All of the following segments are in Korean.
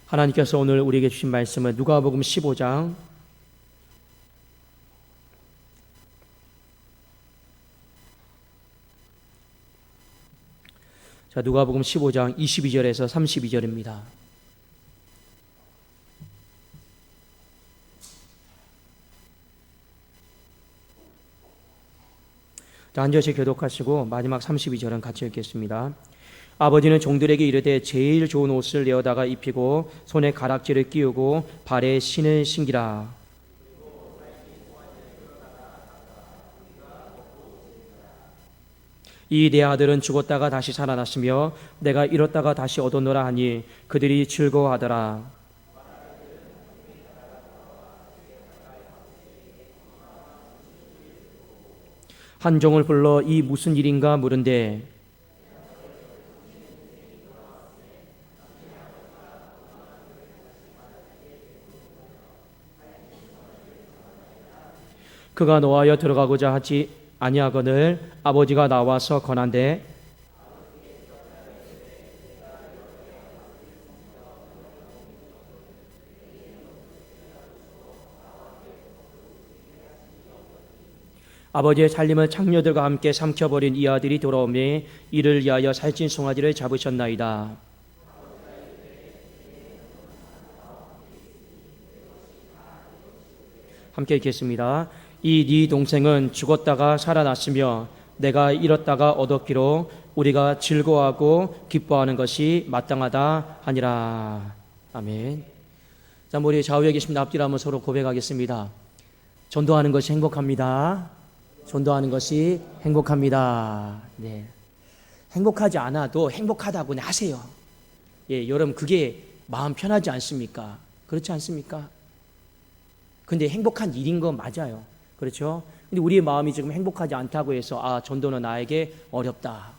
하나님께서 오늘 우리에게 주신 말씀은 누가복음 15장 22절에서 32절입니다. 한 절씩 교독하시고 마지막 32절은 같이 읽겠습니다. 아버지는 종들에게 이르되 제일 좋은 옷을 내어다가 입히고 손에 가락지를 끼우고 발에 신을 신기라. 이 내 아들은 죽었다가 다시 살아났으며 내가 잃었다가 다시 얻었노라 하니 그들이 즐거워하더라. 한 종을 불러 이 무슨 일인가 물은데 그가 노하여 들어가고자 하지 아니하거늘 아버지가 나와서 권한대 아버지의 살림을 창녀들과 함께 삼켜버린 이 아들이 돌아오매 이를 위하여 살찐 송아지를 잡으셨나이다. 함께 읽겠습니다. 이 네 동생은 죽었다가 살아났으며 내가 잃었다가 얻었기로 우리가 즐거워하고 기뻐하는 것이 마땅하다 하니라. 아멘. 자, 우리 좌우에 계신 앞뒤로 한번 서로 고백하겠습니다. 전도하는 것이 행복합니다. 전도하는 것이 행복합니다. 네. 행복하지 않아도 행복하다고 하세요. 예, 여러분 그게 마음 편하지 않습니까? 그렇지 않습니까? 근데 행복한 일인 건 맞아요. 그렇죠? 근데 우리의 마음이 지금 행복하지 않다고 해서 전도는 나에게 어렵다.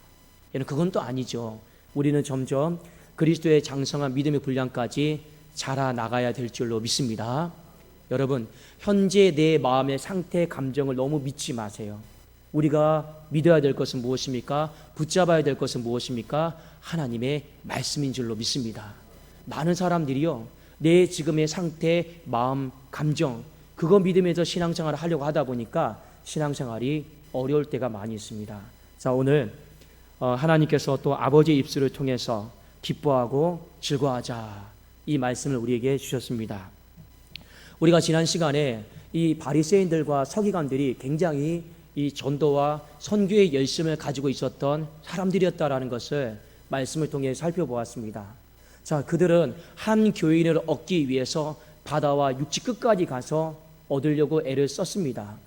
그건 또 아니죠. 우리는 점점 그리스도의 장성한 믿음의 분량까지 자라나가야 될 줄로 믿습니다. 여러분, 현재 내 마음의 상태, 감정을 너무 믿지 마세요. 우리가 믿어야 될 것은 무엇입니까? 붙잡아야 될 것은 무엇입니까? 하나님의 말씀인 줄로 믿습니다. 많은 사람들이요, 내 지금의 상태, 마음, 감정, 그거 믿으면서 신앙생활을 하려고 하다 보니까 신앙생활이 어려울 때가 많이 있습니다. 자, 오늘 하나님께서 또 아버지의 입술을 통해서 기뻐하고 즐거워하자, 이 말씀을 우리에게 주셨습니다. 우리가 지난 시간에 이 바리새인들과 서기관들이 굉장히 이 전도와 선교의 열심을 가지고 있었던 사람들이었다라는 것을 말씀을 통해 살펴보았습니다. 자, 그들은 한 교인을 얻기 위해서 바다와 육지 끝까지 가서 얻으려고 애를 썼습니다.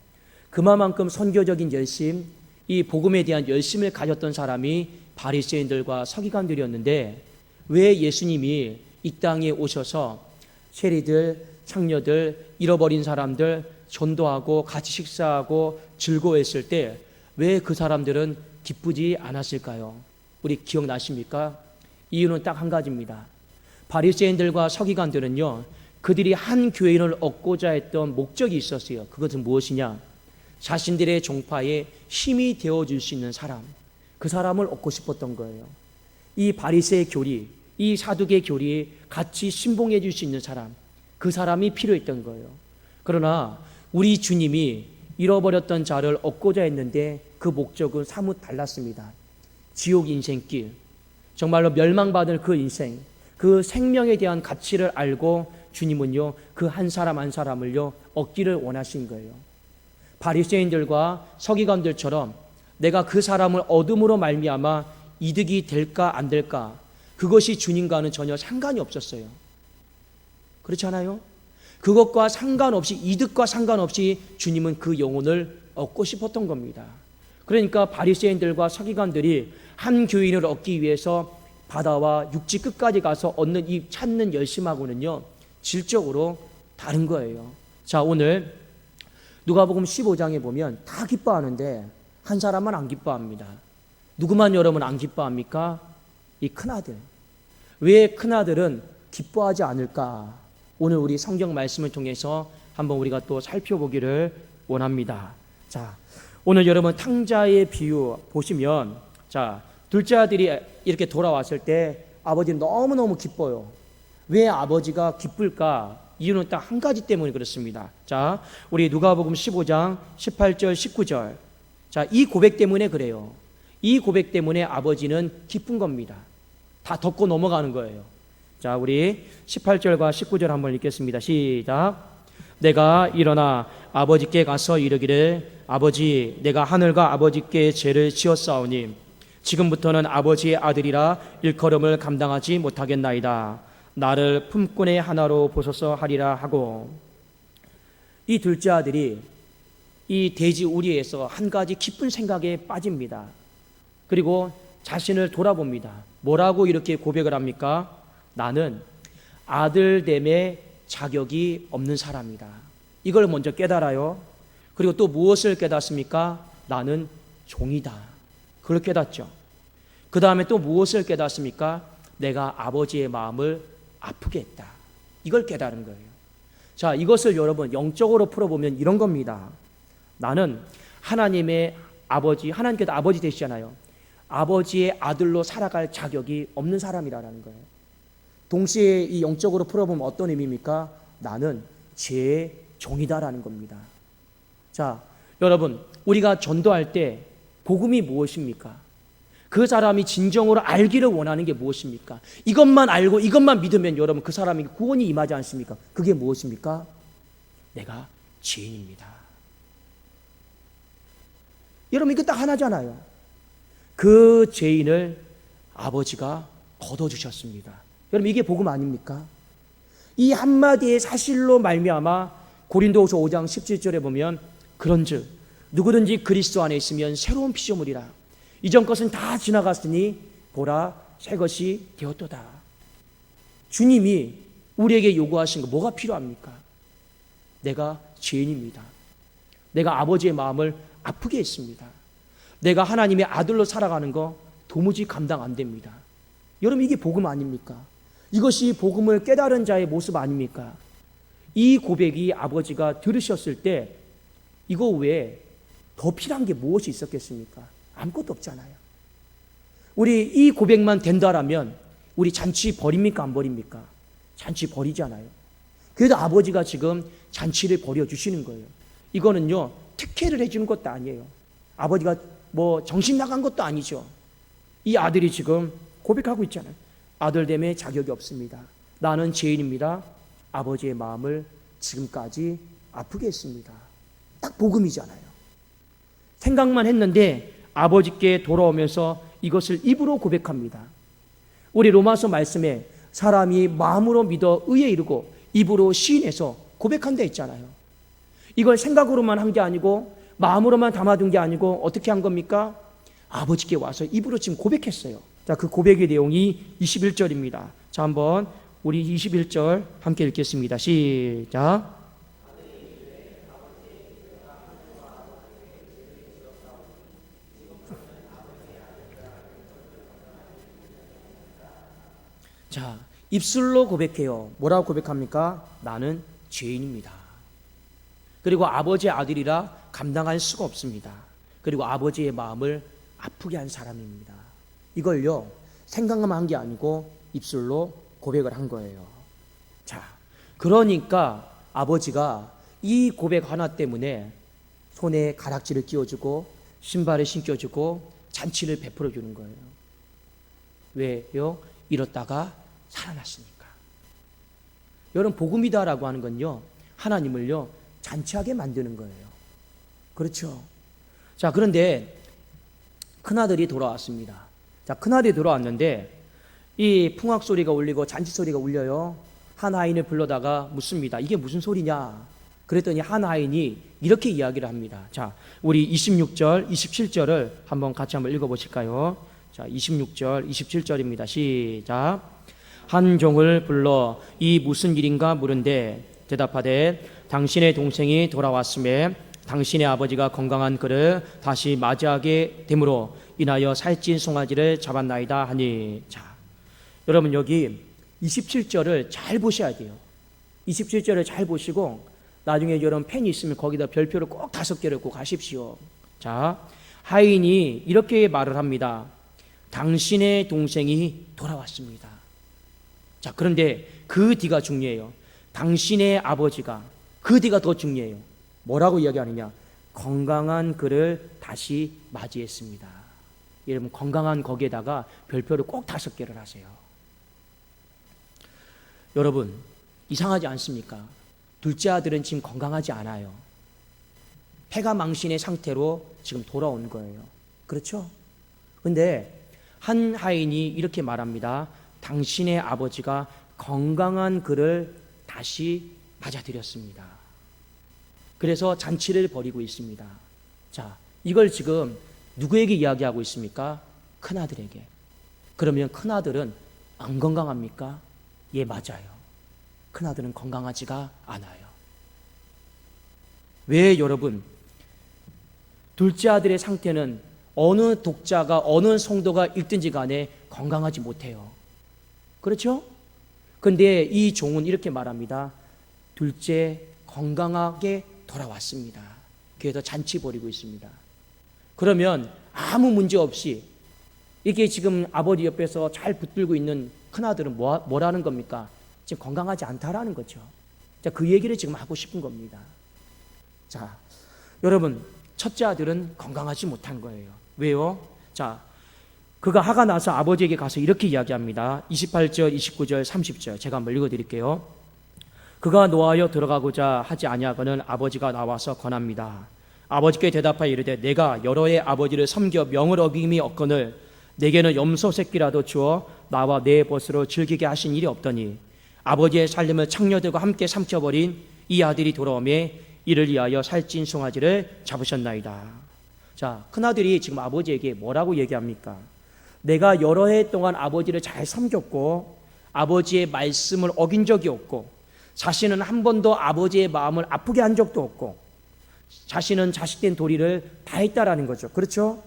그만큼 선교적인 열심, 이 복음에 대한 열심을 가졌던 사람이 바리새인들과 서기관들이었는데 왜 예수님이 이 땅에 오셔서 세리들, 창녀들, 잃어버린 사람들 전도하고 같이 식사하고 즐거워했을 때 왜 그 사람들은 기쁘지 않았을까요? 우리 기억나십니까? 이유는 딱 한 가지입니다. 바리새인들과 서기관들은요, 그들이 한 교인을 얻고자 했던 목적이 있었어요. 그것은 무엇이냐? 자신들의 종파에 힘이 되어줄 수 있는 사람, 그 사람을 얻고 싶었던 거예요. 이 바리새의 교리, 이 사두개 교리에 같이 신봉해 줄 수 있는 사람, 그 사람이 필요했던 거예요. 그러나 우리 주님이 잃어버렸던 자를 얻고자 했는데 그 목적은 사뭇 달랐습니다. 지옥 인생길, 정말로 멸망받을 그 인생, 그 생명에 대한 가치를 알고 주님은요, 그 한 사람 한 사람을요 얻기를 원하신 거예요. 바리새인들과 서기관들처럼 내가 그 사람을 얻음으로 말미암아 이득이 될까 안 될까, 그것이 주님과는 전혀 상관이 없었어요. 그렇지 않아요? 그것과 상관없이, 이득과 상관없이 주님은 그 영혼을 얻고 싶었던 겁니다. 그러니까 바리새인들과 서기관들이 한 교인을 얻기 위해서 바다와 육지 끝까지 가서 얻는 이 찾는 열심하고는요 질적으로 다른 거예요. 자, 오늘 누가복음 15장에 보면 다 기뻐하는데 한 사람만 안 기뻐합니다. 누구만 여러분 안 기뻐합니까? 이 큰아들. 왜 큰아들은 기뻐하지 않을까? 오늘 우리 성경 말씀을 통해서 한번 우리가 또 살펴보기를 원합니다. 자, 오늘 여러분 탕자의 비유 보시면, 자, 둘째 아들이 이렇게 돌아왔을 때 아버지는 너무너무 기뻐요. 왜 아버지가 기쁠까? 이유는 딱 한 가지 때문에 그렇습니다. 자, 우리 누가복음 15장 18절 19절. 자, 이 고백 때문에 그래요. 이 고백 때문에 아버지는 기쁜 겁니다. 다 덮고 넘어가는 거예요. 자, 우리 18절과 19절 한번 읽겠습니다. 시작. 내가 일어나 아버지께 가서 이르기를 아버지, 내가 하늘과 아버지께 죄를 지었사오니 지금부터는 아버지의 아들이라 일컬음을 감당하지 못하겠나이다. 나를 품꾼의 하나로 보소서 하리라 하고, 이 둘째 아들이 이 돼지 우리에서 한 가지 깊은 생각에 빠집니다. 그리고 자신을 돌아봅니다. 뭐라고 이렇게 고백을 합니까? 나는 아들됨의 자격이 없는 사람이다. 이걸 먼저 깨달아요. 그리고 또 무엇을 깨닫습니까? 나는 종이다. 그걸 깨닫죠. 그 다음에 또 무엇을 깨닫습니까? 내가 아버지의 마음을 아프게 했다. 이걸 깨달은 거예요. 자, 이것을 여러분 영적으로 풀어보면 이런 겁니다. 나는 하나님의 아버지, 하나님께서 아버지 되시잖아요. 아버지의 아들로 살아갈 자격이 없는 사람이라는 거예요. 동시에 이 영적으로 풀어보면 어떤 의미입니까? 나는 죄의 종이다라는 겁니다. 자, 여러분, 우리가 전도할 때 복음이 무엇입니까? 그 사람이 진정으로 알기를 원하는 게 무엇입니까? 이것만 알고 이것만 믿으면 여러분 그 사람에게 구원이 임하지 않습니까? 그게 무엇입니까? 내가 죄인입니다. 여러분, 이거 딱 하나잖아요. 그 죄인을 아버지가 걷어주셨습니다. 여러분, 이게 복음 아닙니까? 이 한마디의 사실로 말미암아 고린도후서 5장 17절에 보면 그런즉 누구든지 그리스도 안에 있으면 새로운 피조물이라 이전 것은 다 지나갔으니 보라 새 것이 되었도다. 주님이 우리에게 요구하신 거 뭐가 필요합니까? 내가 죄인입니다. 내가 아버지의 마음을 아프게 했습니다. 내가 하나님의 아들로 살아가는 거 도무지 감당 안 됩니다. 여러분, 이게 복음 아닙니까? 이것이 복음을 깨달은 자의 모습 아닙니까? 이 고백이 아버지가 들으셨을 때 이거 외에 더 필요한 게 무엇이 있었겠습니까? 아무것도 없잖아요. 우리 이 고백만 된다라면 우리 잔치 버립니까? 안 버립니까? 잔치 버리잖아요. 그래도 아버지가 지금 잔치를 버려주시는 거예요. 이거는요, 특혜를 해주는 것도 아니에요. 아버지가 뭐 정신 나간 것도 아니죠. 이 아들이 지금 고백하고 있잖아요. 아들됨의 자격이 없습니다. 나는 죄인입니다. 아버지의 마음을 지금까지 아프게 했습니다. 딱 복음이잖아요. 생각만 했는데 아버지께 돌아오면서 이것을 입으로 고백합니다. 우리 로마서 말씀에 사람이 마음으로 믿어 의에 이르고 입으로 시인해서 고백한다 했잖아요. 이걸 생각으로만 한 게 아니고 마음으로만 담아둔 게 아니고 어떻게 한 겁니까? 아버지께 와서 입으로 지금 고백했어요. 자, 그 고백의 내용이 21절입니다. 자, 한번 우리 21절 함께 읽겠습니다. 시작. 자, 입술로 고백해요. 뭐라고 고백합니까? 나는 죄인입니다. 그리고 아버지의 아들이라 감당할 수가 없습니다. 그리고 아버지의 마음을 아프게 한 사람입니다. 이걸요, 생각만 한 게 아니고 입술로 고백을 한 거예요. 자, 그러니까 아버지가 이 고백 하나 때문에 손에 가락지를 끼워주고 신발을 신겨주고 잔치를 베풀어 주는 거예요. 왜요? 이렇다가 살아났으니까. 여러분, 복음이다라고 하는 건요, 하나님을요 잔치하게 만드는 거예요. 그렇죠? 자, 그런데 큰아들이 돌아왔습니다. 자, 큰아들이 돌아왔는데 이 풍악 소리가 울리고 잔치 소리가 울려요. 한 하인을 불러다가 묻습니다. 이게 무슨 소리냐? 그랬더니 한 하인이 이렇게 이야기를 합니다. 자, 우리 26절, 27절을 한번 같이 한번 읽어보실까요? 자, 26절, 27절입니다. 시작. 한 종을 불러 이 무슨 일인가 물은데 대답하되 당신의 동생이 돌아왔음에 당신의 아버지가 건강한 그를 다시 맞이하게 되므로 인하여 살찐 송아지를 잡았나이다 하니. 자, 여러분, 여기 27절을 잘 보셔야 돼요. 27절을 잘 보시고 나중에 여러분 펜이 있으면 거기다 별표를 꼭 5개를 꼭 하십시오. 자, 하인이 이렇게 말을 합니다. 당신의 동생이 돌아왔습니다. 자, 그런데 그 뒤가 중요해요. 당신의 아버지가, 그 뒤가 더 중요해요. 뭐라고 이야기하느냐? 건강한 그를 다시 맞이했습니다. 여러분, 건강한 거기에다가 별표를 꼭 5개를 하세요. 여러분, 이상하지 않습니까? 둘째 아들은 지금 건강하지 않아요. 폐가 망신의 상태로 지금 돌아온 거예요. 그렇죠? 근데 한 하인이 이렇게 말합니다. 당신의 아버지가 건강한 그를 다시 맞아들였습니다. 그래서 잔치를 벌이고 있습니다. 자, 이걸 지금 누구에게 이야기하고 있습니까? 큰아들에게. 그러면 큰아들은 안 건강합니까? 예, 맞아요. 큰아들은 건강하지가 않아요. 왜 여러분? 둘째 아들의 상태는 어느 독자가 어느 성도가 읽든지 간에 건강하지 못해요. 그렇죠? 근데 이 종은 이렇게 말합니다. 둘째 건강하게 돌아왔습니다. 교회에서 잔치 벌이고 있습니다. 그러면 아무 문제 없이 이게 지금 아버지 옆에서 잘 붙들고 있는 큰아들은 뭐라는 겁니까? 지금 건강하지 않다라는 거죠. 자, 그 얘기를 지금 하고 싶은 겁니다. 자, 여러분, 첫째 아들은 건강하지 못한 거예요. 왜요? 자, 그가 화가 나서 아버지에게 가서 이렇게 이야기합니다. 28절, 29절, 30절 제가 한번 읽어드릴게요. 그가 노하여 들어가고자 하지 아니하거늘 아버지가 나와서 권합니다. 아버지께 대답하여 이르되 내가 여러 해 아버지를 섬겨 명을 어김이 없거늘 내게는 염소 새끼라도 주어 나와 내 벗으로 즐기게 하신 일이 없더니 아버지의 살림을 창녀들과 함께 삼켜버린 이 아들이 돌아오매 이를 위하여 살찐 송아지를 잡으셨나이다. 자, 큰아들이 지금 아버지에게 뭐라고 얘기합니까? 내가 여러 해 동안 아버지를 잘 섬겼고 아버지의 말씀을 어긴 적이 없고 자신은 한 번도 아버지의 마음을 아프게 한 적도 없고 자신은 자식된 도리를 다 했다라는 거죠. 그렇죠?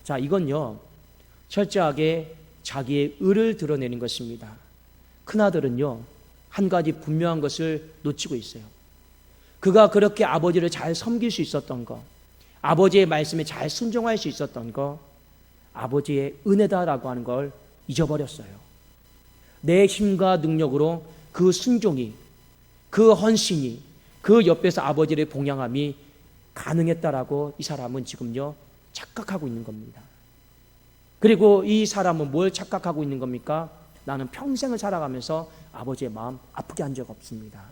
자, 이건요 철저하게 자기의 의를 드러내는 것입니다. 큰아들은요 한 가지 분명한 것을 놓치고 있어요. 그가 그렇게 아버지를 잘 섬길 수 있었던 거, 아버지의 말씀에 잘 순종할 수 있었던 거, 아버지의 은혜다라고 하는 걸 잊어버렸어요. 내 힘과 능력으로 그 순종이, 그 헌신이, 그 옆에서 아버지를 봉양함이 가능했다라고 이 사람은 지금요 착각하고 있는 겁니다. 그리고 이 사람은 뭘 착각하고 있는 겁니까? 나는 평생을 살아가면서 아버지의 마음 아프게 한 적 없습니다.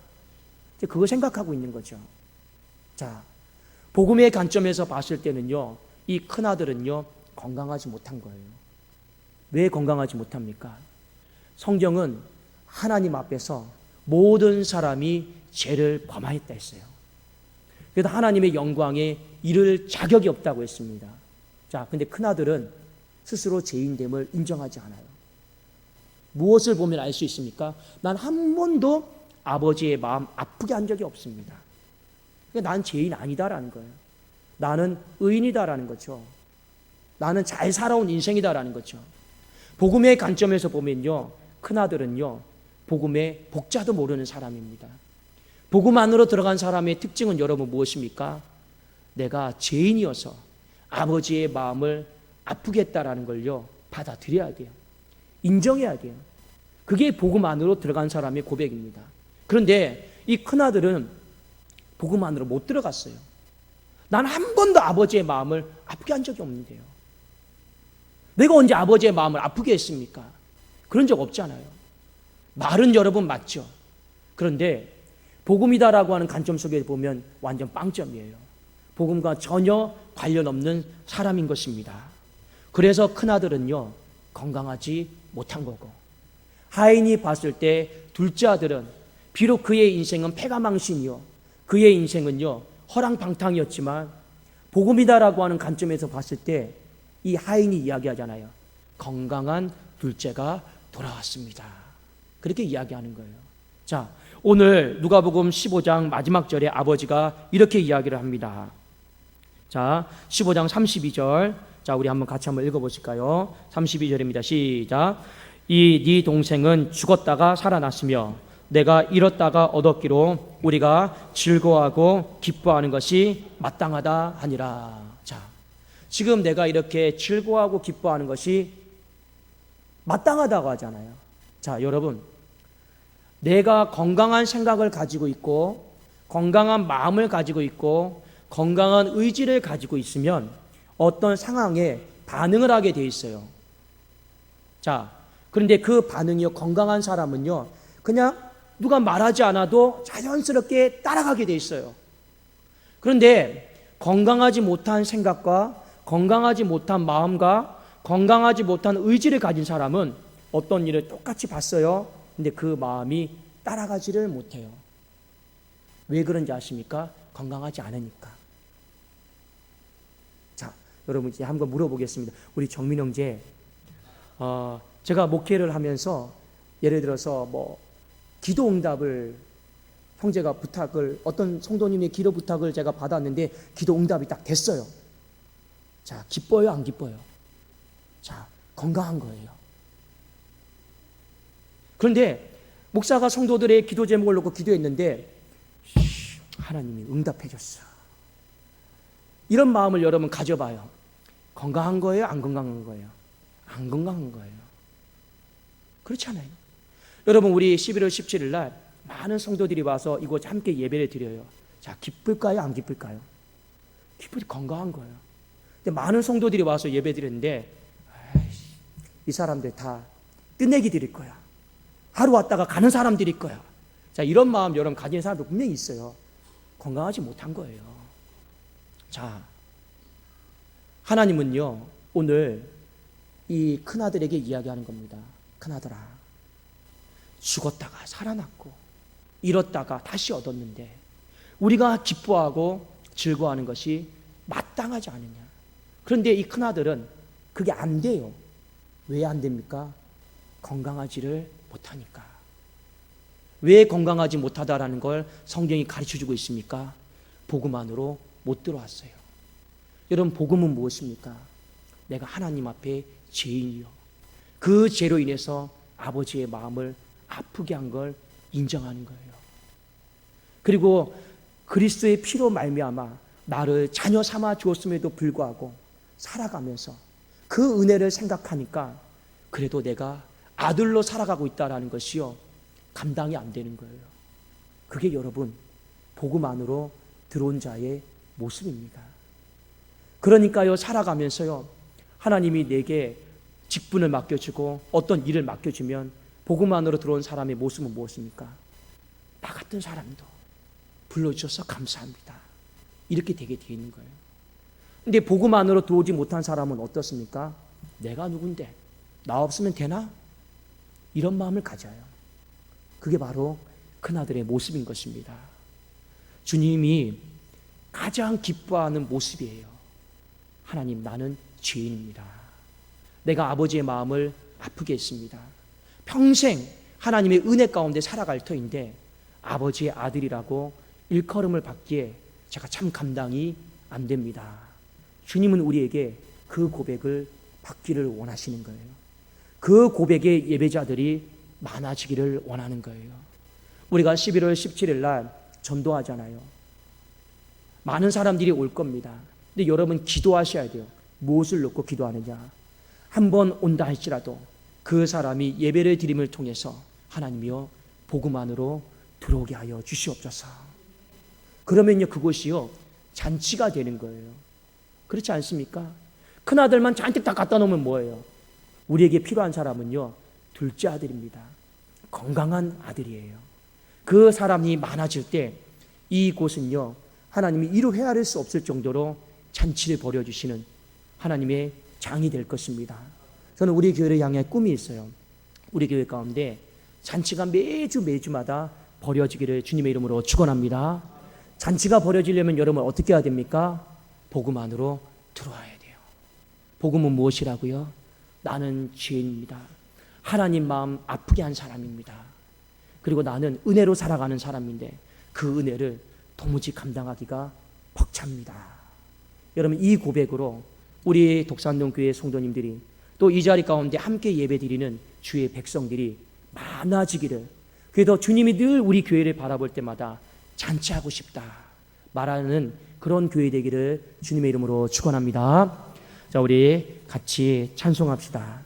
그거 생각하고 있는 거죠. 자, 복음의 관점에서 봤을 때는요, 이 큰아들은요, 건강하지 못한 거예요. 왜 건강하지 못합니까? 성경은 하나님 앞에서 모든 사람이 죄를 범하였다 했어요. 그래서 하나님의 영광에 이를 자격이 없다고 했습니다. 자, 근데 큰아들은 스스로 죄인됨을 인정하지 않아요. 무엇을 보면 알 수 있습니까? 난 한 번도 아버지의 마음 아프게 한 적이 없습니다. 난 죄인 아니다라는 거예요. 나는 의인이다라는 거죠. 나는 잘 살아온 인생이다라는 거죠. 복음의 관점에서 보면요, 큰아들은요, 복음의 복자도 모르는 사람입니다. 복음 안으로 들어간 사람의 특징은 여러분 무엇입니까? 내가 죄인이어서 아버지의 마음을 아프게 했다라는 걸요, 받아들여야 돼요. 인정해야 돼요. 그게 복음 안으로 들어간 사람의 고백입니다. 그런데 이 큰아들은 복음 안으로 못 들어갔어요. 난 한 번도 아버지의 마음을 아프게 한 적이 없는데요. 내가 언제 아버지의 마음을 아프게 했습니까? 그런 적 없잖아요. 말은 여러분 맞죠. 그런데 복음이다라고 하는 관점 속에 보면 완전 빵점이에요. 복음과 전혀 관련 없는 사람인 것입니다. 그래서 큰아들은요 건강하지 못한 거고, 하인이 봤을 때 둘째 아들은 비록 그의 인생은 패가망신이요, 그의 인생은요 허랑방탕이었지만 복음이다라고 하는 관점에서 봤을 때 이 하인이 이야기하잖아요. 건강한 둘째가 돌아왔습니다. 그렇게 이야기하는 거예요. 자, 오늘 누가복음 15장 마지막 절에 아버지가 이렇게 이야기를 합니다. 자, 15장 32절. 자, 우리 같이 한번 읽어보실까요? 32절입니다. 시작. 이 네 동생은 죽었다가 살아났으며 내가 잃었다가 얻었기로 우리가 즐거워하고 기뻐하는 것이 마땅하다 하니라. 자, 지금 내가 이렇게 즐거워하고 기뻐하는 것이 마땅하다고 하잖아요. 자, 여러분, 내가 건강한 생각을 가지고 있고 건강한 마음을 가지고 있고 건강한 의지를 가지고 있으면 어떤 상황에 반응을 하게 돼 있어요. 자, 그런데 그 반응이요, 건강한 사람은요, 그냥 누가 말하지 않아도 자연스럽게 따라가게 돼 있어요. 그런데 건강하지 못한 생각과 건강하지 못한 마음과 건강하지 못한 의지를 가진 사람은 어떤 일을 똑같이 봤어요. 근데 그 마음이 따라가지를 못해요. 왜 그런지 아십니까? 건강하지 않으니까. 자, 여러분 이제 한번 물어보겠습니다. 우리 정민 형제, 제가 목회를 하면서 예를 들어서 뭐 기도 응답을 형제가 부탁을, 어떤 성도님의 기도 부탁을 제가 받았는데 기도 응답이 딱 됐어요. 자, 기뻐요, 안 기뻐요? 자, 건강한 거예요. 그런데 목사가 성도들의 기도 제목을 놓고 기도했는데 하나님이 응답해 줬어. 이런 마음을 여러분 가져봐요. 건강한 거예요, 안 건강한 거예요? 안 건강한 거예요. 그렇지 않아요? 여러분, 우리 11월 17일 날 많은 성도들이 와서 이곳 함께 예배를 드려요. 자, 기쁠까요, 안 기쁠까요? 기쁘지, 건강한 거예요. 근데 많은 성도들이 와서 예배 드렸는데 이 사람들 다 끝내기 드릴 거야. 하루 왔다가 가는 사람들일 거야. 자, 이런 마음 여러분 가진 사람도 분명히 있어요. 건강하지 못한 거예요. 자, 하나님은요, 오늘 이 큰아들에게 이야기하는 겁니다. 큰아들아, 죽었다가 살아났고 잃었다가 다시 얻었는데 우리가 기뻐하고 즐거워하는 것이 마땅하지 않느냐. 그런데 이 큰아들은 그게 안 돼요. 왜 안 됩니까? 건강하지를 못하니까. 왜 건강하지 못하다라는 걸 성경이 가르쳐주고 있습니까? 복음 안으로 못 들어왔어요. 여러분, 복음은 무엇입니까? 내가 하나님 앞에 죄인이요, 그 죄로 인해서 아버지의 마음을 아프게 한 걸 인정하는 거예요. 그리고 그리스도의 피로 말미암아 나를 자녀 삼아 주었음에도 불구하고 살아가면서 그 은혜를 생각하니까 그래도 내가 아들로 살아가고 있다는 것이요, 감당이 안 되는 거예요. 그게 여러분 복음 안으로 들어온 자의 모습입니다. 그러니까요, 살아가면서요, 하나님이 내게 직분을 맡겨주고 어떤 일을 맡겨주면 복음 안으로 들어온 사람의 모습은 무엇입니까? 나 같은 사람도 불러주셔서 감사합니다. 이렇게 되게 되어 있는 거예요. 근데 복음 안으로 들어오지 못한 사람은 어떻습니까? 내가 누군데? 나 없으면 되나? 이런 마음을 가져요. 그게 바로 큰아들의 모습인 것입니다. 주님이 가장 기뻐하는 모습이에요. 하나님, 나는 죄인입니다. 내가 아버지의 마음을 아프게 했습니다. 평생 하나님의 은혜 가운데 살아갈 터인데 아버지의 아들이라고 일컬음을 받기에 제가 참 감당이 안 됩니다. 주님은 우리에게 그 고백을 받기를 원하시는 거예요. 그 고백의 예배자들이 많아지기를 원하는 거예요. 우리가 11월 17일 날 전도하잖아요. 많은 사람들이 올 겁니다. 근데 여러분 기도하셔야 돼요. 무엇을 놓고 기도하느냐? 한 번 온다 할지라도 그 사람이 예배를 드림을 통해서 하나님이여 복음 안으로 들어오게 하여 주시옵소서. 그러면요, 그곳이요 잔치가 되는 거예요. 그렇지 않습니까? 큰아들만 잔뜩 다 갖다 놓으면 뭐예요? 우리에게 필요한 사람은요, 둘째 아들입니다. 건강한 아들이에요. 그 사람이 많아질 때 이곳은요, 하나님이 이루 헤아릴 수 없을 정도로 잔치를 벌여주시는 하나님의 장이 될 것입니다. 저는 우리 교회를 향해 꿈이 있어요. 우리 교회 가운데 잔치가 매주마다 벌여지기를 주님의 이름으로 축원합니다. 잔치가 벌여지려면 여러분 어떻게 해야 됩니까? 복음 안으로 들어와야 돼요. 복음은 무엇이라고요? 나는 죄인입니다. 하나님 마음 아프게 한 사람입니다. 그리고 나는 은혜로 살아가는 사람인데 그 은혜를 도무지 감당하기가 벅찹니다. 여러분, 이 고백으로 우리 독산동 교회 성도님들이 또 이 자리 가운데 함께 예배드리는 주의 백성들이 많아지기를, 그래도 주님이 늘 우리 교회를 바라볼 때마다 잔치하고 싶다 말하는 그런 교회 되기를 주님의 이름으로 축원합니다. 자, 우리 같이 찬송합시다.